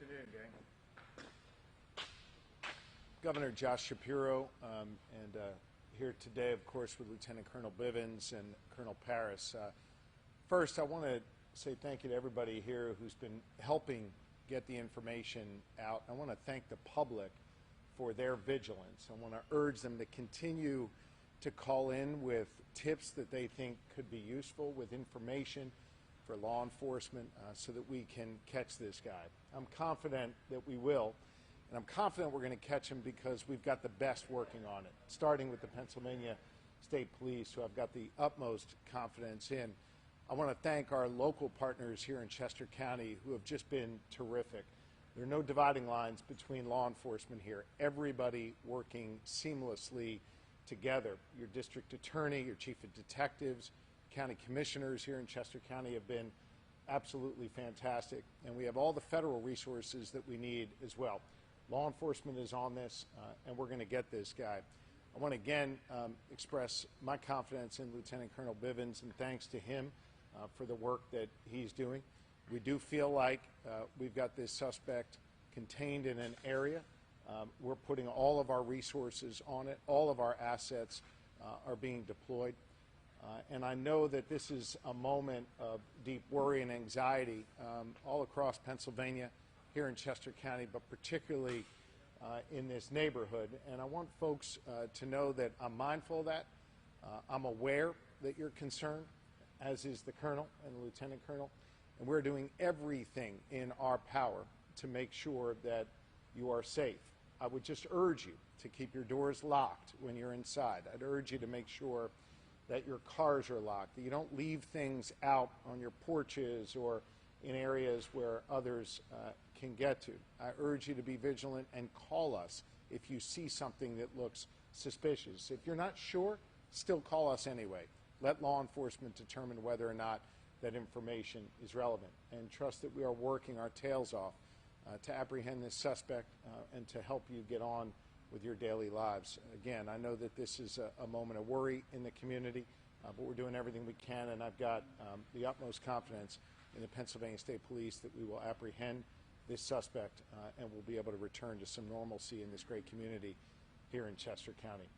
afternoon, gang. Governor Josh Shapiro, and here today, of course, with Lieutenant Colonel Bivens and Colonel Paris. First, I want to say thank you to everybody here who's been helping get the information out. I want to thank the public for their vigilance. I want to urge them to continue to call in with tips that they think could be useful, with information for law enforcement, so that we can catch this guy. I'm confident that we will, and I'm confident we're going to catch him because we've got the best working on it, starting with the Pennsylvania State Police, who I've got the utmost confidence in. I want to thank our local partners here in Chester County who have just been terrific. There are no dividing lines between law enforcement here. Everybody working seamlessly together. Your district attorney, your chief of detectives, county commissioners here in Chester County have been absolutely fantastic. And we have all the federal resources that we need as well. Law enforcement is on this, and we're going to get this guy. I want to again express my confidence in Lieutenant Colonel Bivens, and thanks to him for the work that he's doing. We do feel like we've got this suspect contained in an area. We're putting all of our resources on it. All of our assets are being deployed. And I know that this is a moment of deep worry and anxiety all across Pennsylvania, here in Chester County, but particularly in this neighborhood. And I want folks to know that I'm mindful of that. I'm aware that you're concerned, as is the Colonel and the Lieutenant Colonel. And we're doing everything in our power to make sure that you are safe. I would just urge you to keep your doors locked when you're inside. I'd urge you to make sure that your cars are locked, that you don't leave things out on your porches or in areas where others can get to. I urge you to be vigilant and call us if you see something that looks suspicious. If you're not sure, still call us anyway. Let law enforcement determine whether or not that information is relevant, and trust that we are working our tails off to apprehend this suspect and to help you get on with your daily lives. Again, I know that this is a moment of worry in the community, but we're doing everything we can, and I've got the utmost confidence in the Pennsylvania State Police that we will apprehend this suspect and we'll be able to return to some normalcy in this great community here in Chester County.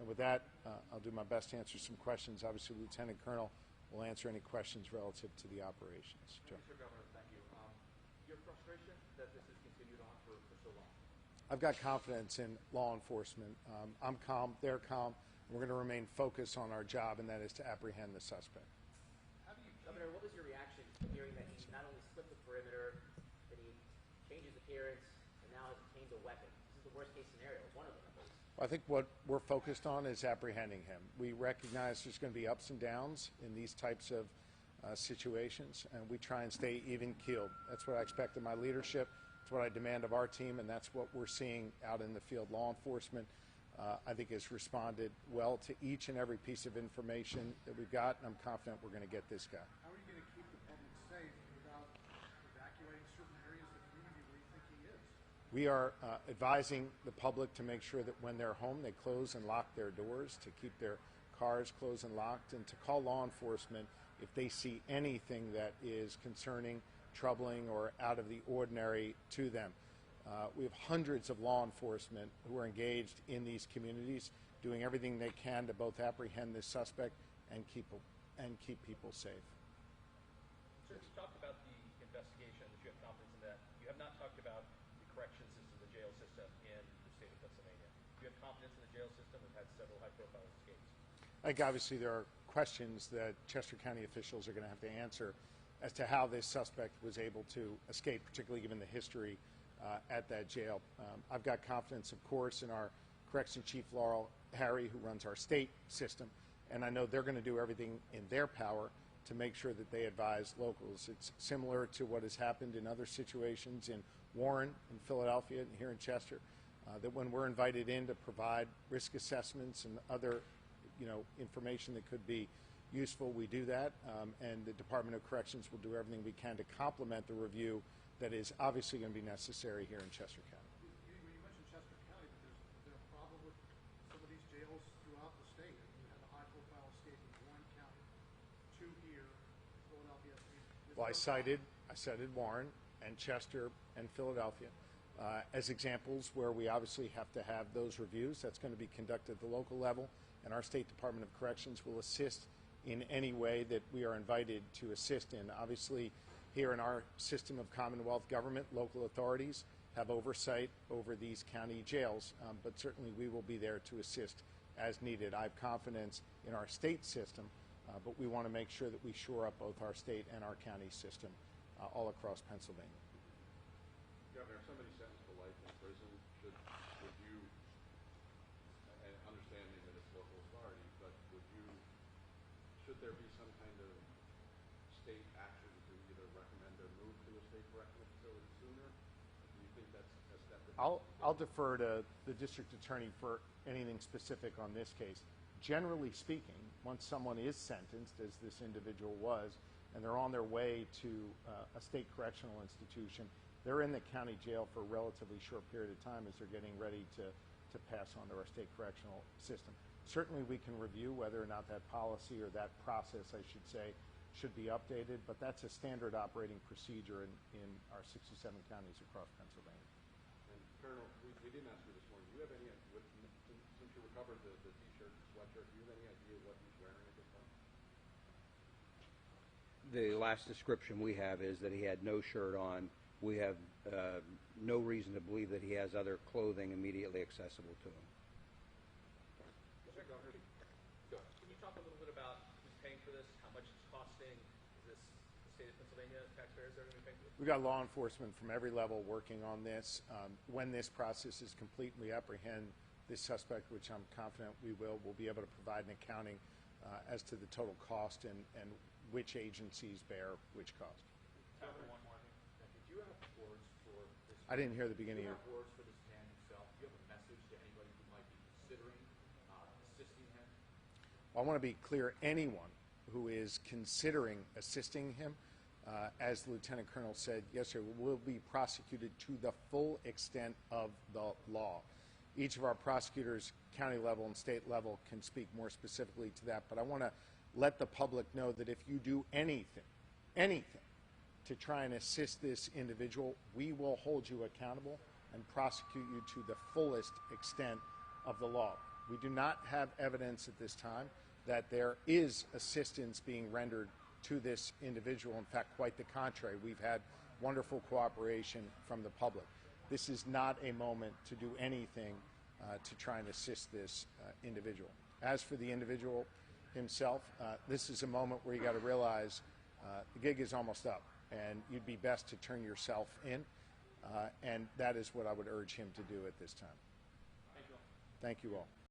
And with that, I'll do my best to answer some questions. Obviously, Lieutenant Colonel will answer any questions relative to the operations. Mr. Governor, thank you. Your frustration that this has continued on for so long? I've got confidence in law enforcement. I'm calm, they're calm, and we're going to remain focused on our job, and that is to apprehend the suspect. Governor, what was your reaction to hearing that he not only slipped the perimeter, that he changed his appearance, and now has obtained a weapon? This is the worst case scenario, one of them at least. I think what we're focused on is apprehending him. We recognize there's going to be ups and downs in these types of situations, and we try and stay even-keeled. That's what I expect of my leadership. It's what I demand of our team, and that's what we're seeing out in the field. Law enforcement, I think, has responded well to each and every piece of information that we've got, and I'm confident we're going to get this guy. How are you going to keep the public safe without evacuating certain areas of the community where you think he is? We are advising the public to make sure that when they're home, they close and lock their doors, to keep their cars closed and locked, and to call law enforcement if they see anything that is concerning, troubling, or out of the ordinary to them. We have hundreds of law enforcement who are engaged in these communities, doing everything they can to both apprehend this suspect and keep people safe. Sir, you talked about the investigation, that you have confidence in that. You have not talked about the correction system, the jail system in the state of Pennsylvania. Do you have confidence in the jail system? We've had several high-profile escapes. I think obviously there are questions that Chester County officials are going to have to answer as to how this suspect was able to escape, particularly given the history at that jail. I've got confidence, of course, in our Corrections Chief Laurel Harry, who runs our state system, and I know they're going to do everything in their power to make sure that they advise locals. It's similar to what has happened in other situations in Warren, in Philadelphia, and here in Chester, that when we're invited in to provide risk assessments and other information that could be useful, we do that, and the Department of Corrections will do everything we can to complement the review that is obviously going to be necessary here in Chester County. You mentioned Chester County, but is there a problem with some of these jails throughout the state? I mean, you had a high-profile escape in Warren County, 2 here, Philadelphia. Well, I cited Warren, and Chester and Philadelphia as examples where we obviously have to have those reviews. That's going to be conducted at the local level, and our State Department of Corrections will assist in any way that we are invited to assist in. Obviously, here in our system of Commonwealth government, local authorities have oversight over these county jails, but certainly we will be there to assist as needed. I have confidence in our state system, but we want to make sure that we shore up both our state and our county system all across Pennsylvania. Governor, if somebody's sentenced to life in prison, would you, and understanding that it's local authority, but should there be some kind of state action to either recommend or move to a state correctional facility sooner? Do you think that's a step that I'll defer to the district attorney for anything specific on this case. Generally speaking, once someone is sentenced, as this individual was, and they're on their way to a state correctional institution, they're in the county jail for a relatively short period of time as they're getting ready to pass on to our state correctional system. Certainly we can review whether or not that policy or that process, I should say, should be updated, but that's a standard operating procedure in our 67 counties across Pennsylvania. And Colonel, we didn't ask you this morning. Do you have any, since you recovered the T-shirt and sweatshirt, do you have any idea what he's wearing at this time? The last description we have is that he had no shirt on. We have no reason to believe that he has other clothing immediately accessible to him. Can you talk a little bit about who's paying for this, how much it's costing? Is this the state of Pennsylvania taxpayers that are going to be paying for this? We've got law enforcement from every level working on this. When this process is complete and we apprehend this suspect, which I'm confident we will, we'll be able to provide an accounting as to the total cost and which agencies bear which cost. One more thing. Do you have words for this? I didn't hear the beginning Do of you have words for this man himself? Do you have a message to anybody who might be considering assisting him? I want to be clear, anyone who is considering assisting him, as the Lieutenant Colonel said yesterday, will be prosecuted to the full extent of the law. Each of our prosecutors, county level and state level, can speak more specifically to that, but I want to let the public know that if you do anything to try and assist this individual, we will hold you accountable and prosecute you to the fullest extent of the law. We do not have evidence at this time that there is assistance being rendered to this individual. In fact, quite the contrary. We've had wonderful cooperation from the public. This is not a moment to do anything to try and assist this individual. As for the individual himself, this is a moment where you got to realize the gig is almost up, and you'd be best to turn yourself in, and that is what I would urge him to do at this time. Thank you all. Thank you all.